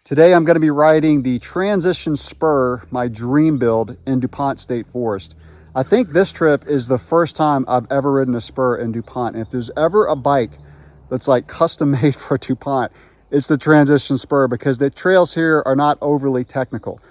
Today I'm going to be riding the Transition Spur, my dream build in DuPont State Forest. I think this trip is the first time I've ever ridden a Spur in DuPont. And if there's ever a bike that's like custom made for DuPont, it's the Transition Spur, because the trails here are not overly technical.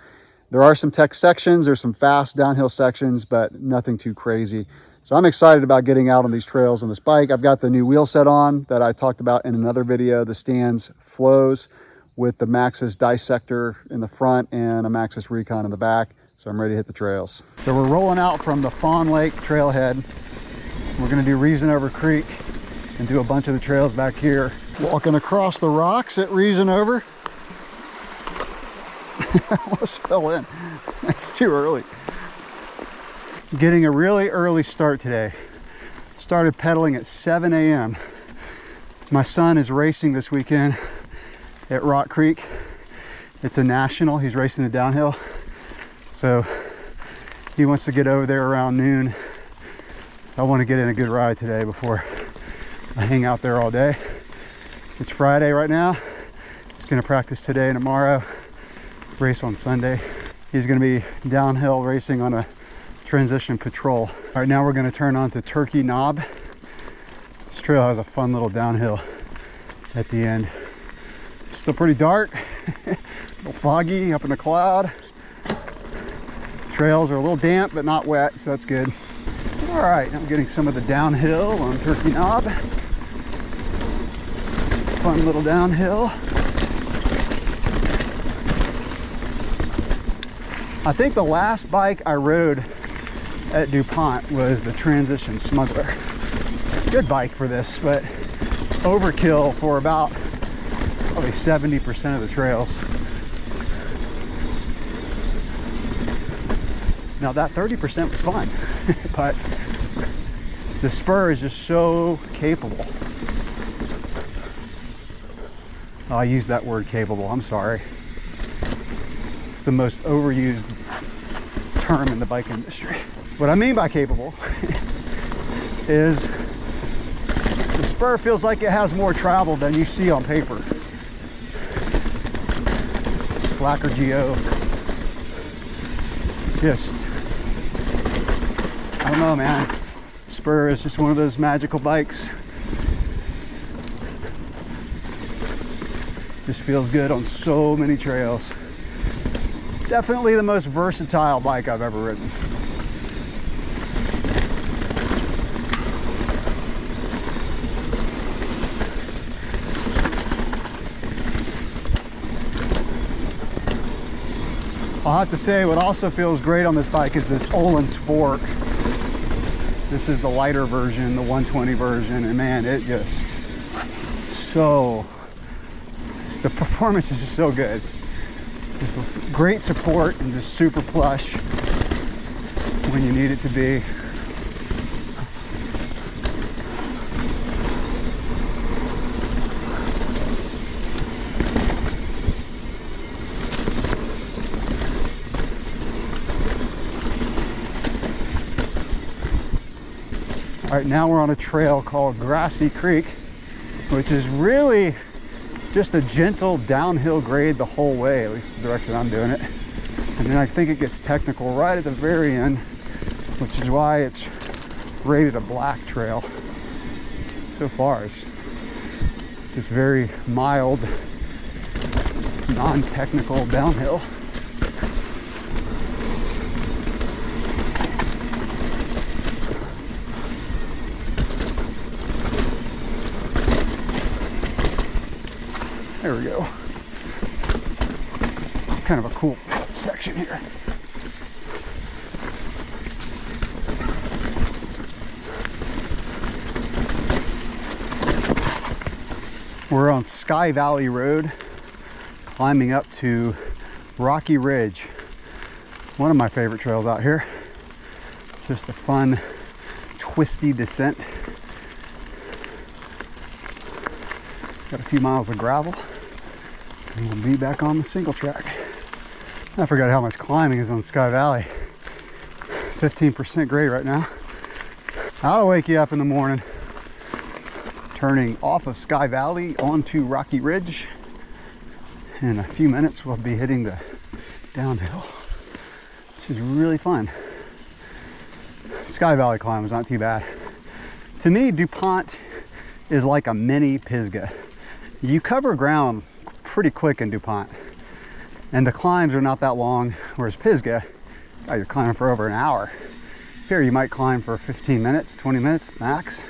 There are some tech sections, there's some fast downhill sections, but nothing too crazy. So I'm excited about getting out on these trails on this bike. I've got the new wheel set on that I talked about in another video, the Stans Flows, with the Maxxis Dissector in the front and a Maxxis Recon in the back. So I'm ready to hit the trails. So we're rolling out from the Fawn Lake trailhead. We're gonna do Reason Over Creek and do a bunch of the trails back here. Walking across the rocks at Reason Over. I almost fell in. It's too early. Getting a really early start today. Started pedaling at 7 a.m. My son is racing this weekend at Rock Creek. It's a national. He's racing the downhill. So he wants to get over there around noon. I want to get in a good ride today before I hang out there all day. It's Friday right now. He's going to practice today and tomorrow. Race on Sunday. He's going to be downhill racing on a Transition Patrol. All right, now we're going to turn on to Turkey Knob. This trail has a fun little downhill at the end. Still pretty dark, a little foggy up in the cloud. Trails are a little damp but not wet, so that's good. All right, I'm getting some of the downhill on Turkey Knob. Fun little downhill. I think the last bike I rode at DuPont was the Transition Smuggler. Good bike for this, but overkill for about probably 70% of the trails. Now that 30% was fine, but the Spur is just so capable. Oh, I used that word capable, I'm sorry. It's the most overused term in the bike industry. What I mean by capable is the Spur feels like it has more travel than you see on paper. Slacker Geo. Just, I don't know, man. Spur is just one of those magical bikes. Just feels good on so many trails. Definitely the most versatile bike I've ever ridden. I'll have to say, what also feels great on this bike is this Öhlins fork. This is the lighter version, the 120 version, and man, it just the performance is just so good. Just great support and just super plush when you need it to be. All right, now we're on a trail called Grassy Creek, which is really just a gentle downhill grade the whole way, at least the direction I'm doing it. And then I think it gets technical right at the very end, which is why it's rated a black trail. So far, it's just very mild, non-technical downhill. There we go. Kind of a cool section here. We're on Sky Valley Road, climbing up to Rocky Ridge. One of my favorite trails out here. It's just a fun, twisty descent. Got a few miles of gravel. And we'll be back on the single track. I forgot how much climbing is on Sky Valley. 15% grade right now. That'll wake you up in the morning. Turning off of Sky Valley onto Rocky Ridge. In a few minutes, we'll be hitting the downhill, which is really fun. Sky Valley climb was not too bad. To me, DuPont is like a mini Pisgah. You cover ground pretty quick in DuPont, and the climbs are not that long, whereas Pisgah, oh, you're climbing for over an hour. Here you might climb for 15 minutes, 20 minutes max.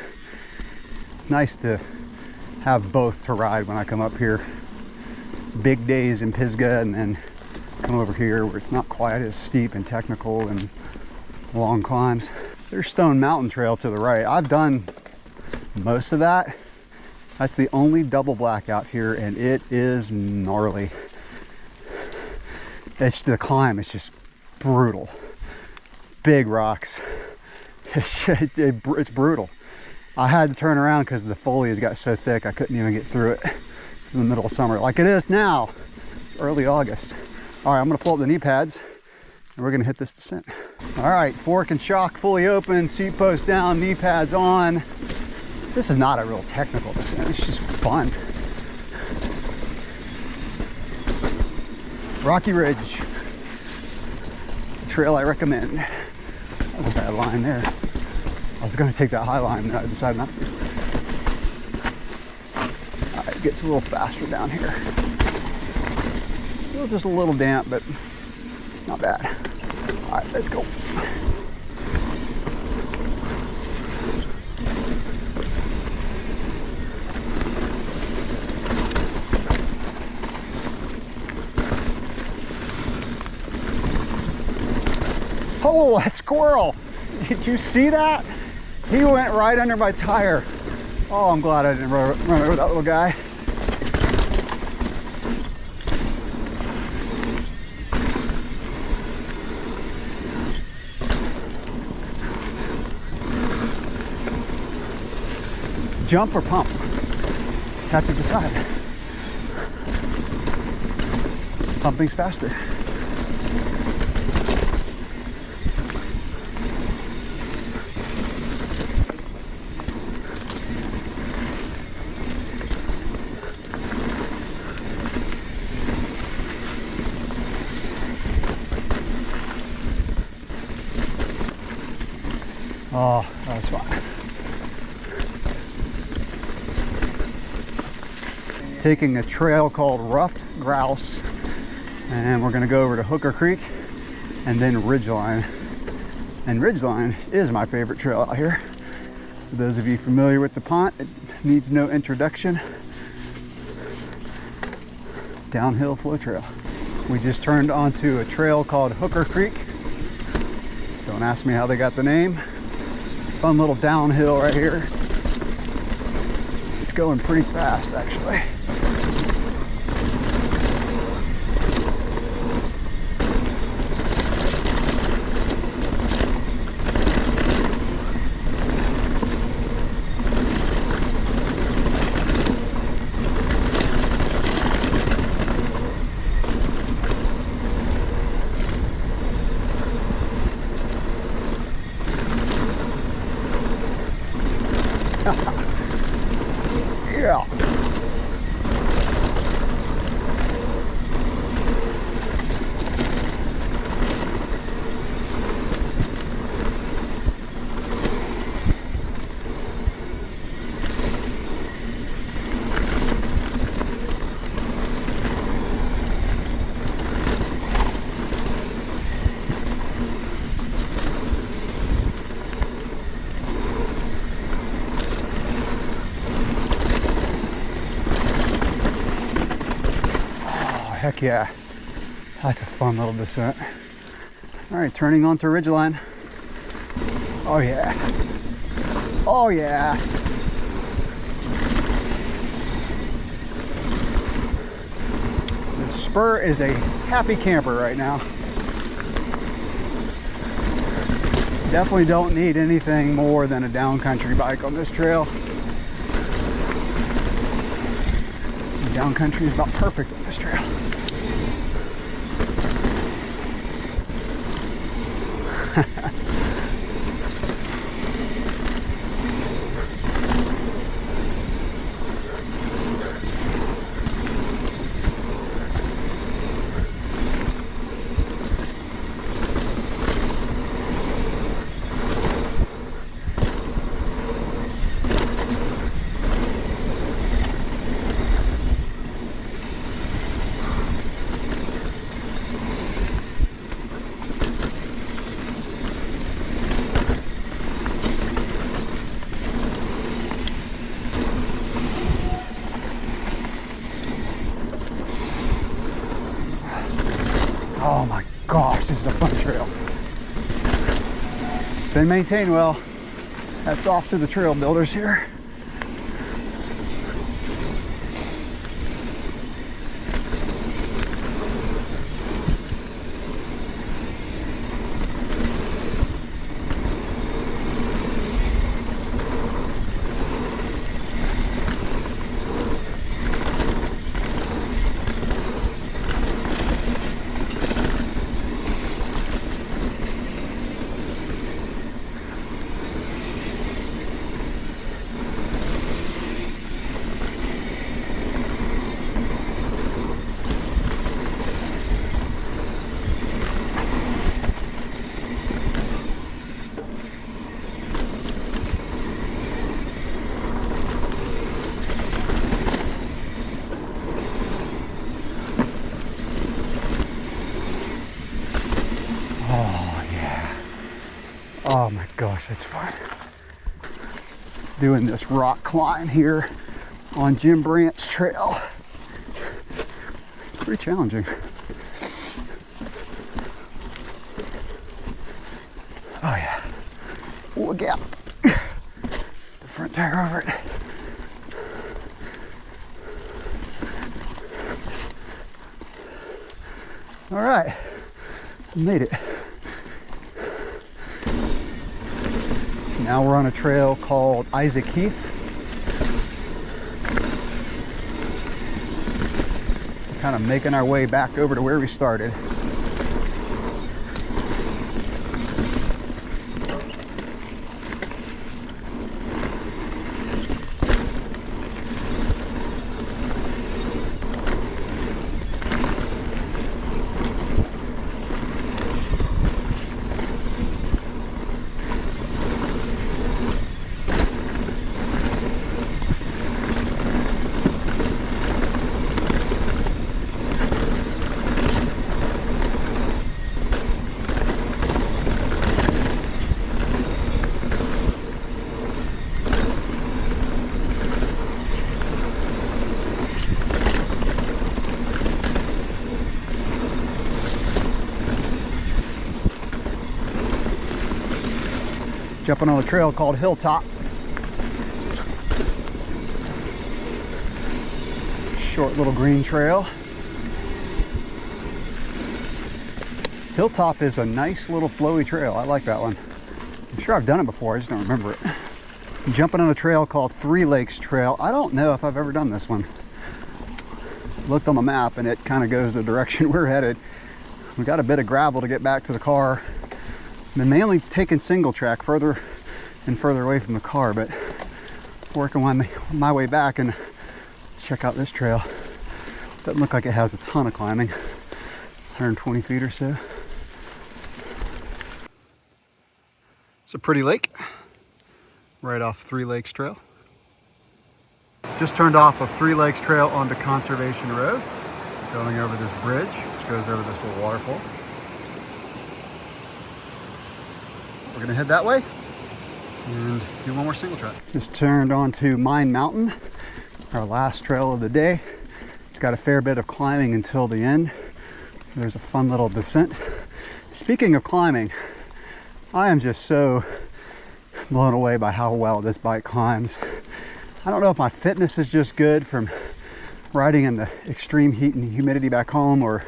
It's nice to have both to ride when I come up here. Big days in Pisgah, and then come over here where it's not quite as steep and technical and long climbs. There's Stone Mountain Trail to the right. I've done most of that. That's the only double black out here, and it is gnarly. It's the climb, it's just brutal. Big rocks. It's brutal. I had to turn around because the foliage got so thick I couldn't even get through it. It's in the middle of summer, like it is now. It's early August. All right, I'm gonna pull up the knee pads and we're gonna hit this descent. All right, fork and shock fully open, seat post down, knee pads on. This is not a real technical descent, it's just fun. Rocky Ridge, the trail I recommend. That was a bad line there. I was gonna take that high line, but I decided not to. All right, it gets a little faster down here. Still just a little damp, but not bad. All right, let's go. Oh, that squirrel! Did you see that? He went right under my tire. Oh, I'm glad I didn't run over that little guy. Jump or pump? Have to decide. Pumping's faster. Oh, that was fun. Taking a trail called Ruffed Grouse, and we're gonna go over to Hooker Creek and then Ridgeline. And Ridgeline is my favorite trail out here. For those of you familiar with DuPont, it needs no introduction. Downhill flow trail. We just turned onto a trail called Hooker Creek. Don't ask me how they got the name. Fun little downhill right here. It's going pretty fast, actually. Yeah. Heck yeah, that's a fun little descent. All right, turning onto Ridgeline. Oh yeah, oh yeah. The Spur is a happy camper right now. Definitely don't need anything more than a downcountry bike on this trail. Downcountry is about perfect on this trail. They maintain well. Hats off to the trail builders here. Oh my gosh, that's fun. Doing this rock climb here on Jim Brandt's trail. It's pretty challenging. Oh yeah. Look out. The front tire over it. All right, made it. Now we're on a trail called Isaac Heath. We're kind of making our way back over to where we started. Jumping on a trail called Hilltop. Short little green trail. Hilltop is a nice little flowy trail. I like that one. I'm sure I've done it before, I just don't remember it. I'm jumping on a trail called Three Lakes Trail. I don't know if I've ever done this one. Looked on the map and it kind of goes the direction we're headed. We got a bit of gravel to get back to the car. Been mainly taking single track further and further away from the car, but working my way back. And check out this trail. Doesn't look like it has a ton of climbing. 120 feet or so. It's a pretty lake right off Three Lakes Trail. Just turned off of Three Lakes Trail onto Conservation Road, going over this bridge which goes over this little waterfall. We're gonna head that way and do one more single track. Just turned onto Mine Mountain, our last trail of the day. It's got a fair bit of climbing until the end. There's a fun little descent. Speaking of climbing, I am just so blown away by how well this bike climbs. I don't know if my fitness is just good from riding in the extreme heat and humidity back home, or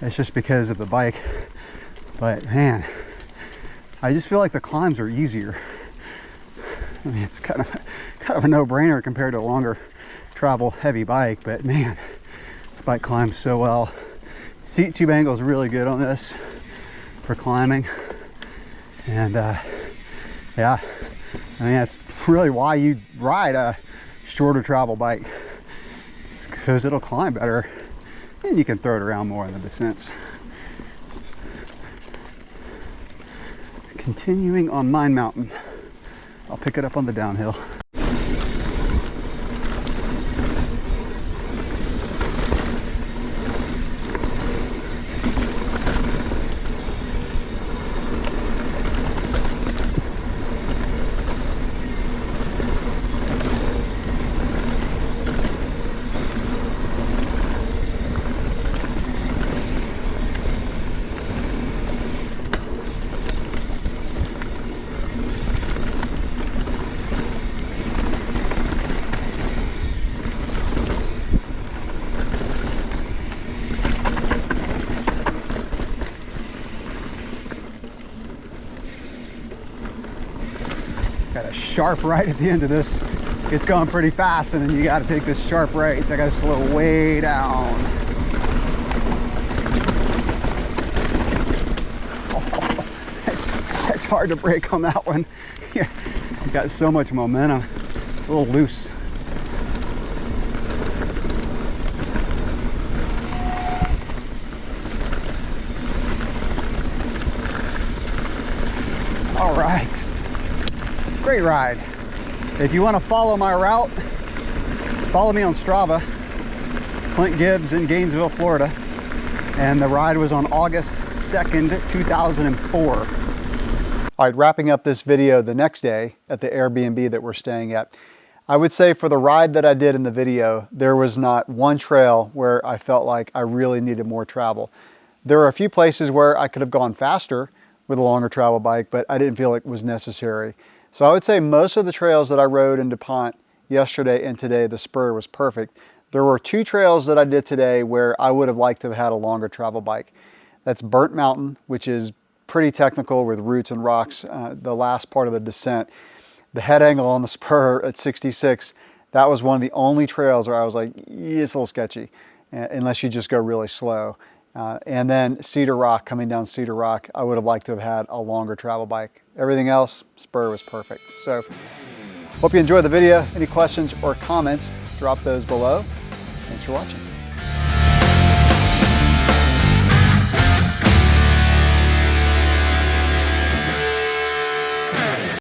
it's just because of the bike, but man, I just feel like the climbs are easier. I mean, it's kind of a no-brainer compared to a longer travel heavy bike, but man, this bike climbs so well. Seat tube angle is really good on this for climbing. And yeah, I mean, that's really why you ride a shorter travel bike, because it'll climb better and you can throw it around more in the descents. Continuing on Mine Mountain. I'll pick it up on the downhill. sharp right at the end of this. It's going pretty fast, and then you got to take this sharp right, so I got to slow way down. Oh, that's hard to brake on that one. Yeah, you got so much momentum. It's a little loose. All right, great ride. If you want to follow my route, follow me on Strava, Clint Gibbs in Gainesville, Florida. And the ride was on August 2nd, 2004. All right, wrapping up this video the next day at the Airbnb that we're staying at. I would say for the ride that I did in the video, there was not one trail where I felt like I really needed more travel. There were a few places where I could have gone faster with a longer travel bike, but I didn't feel like it was necessary. So I would say most of the trails that I rode in DuPont yesterday and today, the Spur was perfect. There were 2 trails that I did today where I would have liked to have had a longer travel bike. That's Burnt Mountain, which is pretty technical with roots and rocks, the last part of the descent. The head angle on the Spur at 66, that was one of the only trails where I was like, yeah, it's a little sketchy, unless you just go really slow. And then Cedar Rock, coming down Cedar Rock, I would have liked to have had a longer travel bike. Everything else, Spur was perfect. So, hope you enjoyed the video. Any questions or comments, drop those below. Thanks for watching.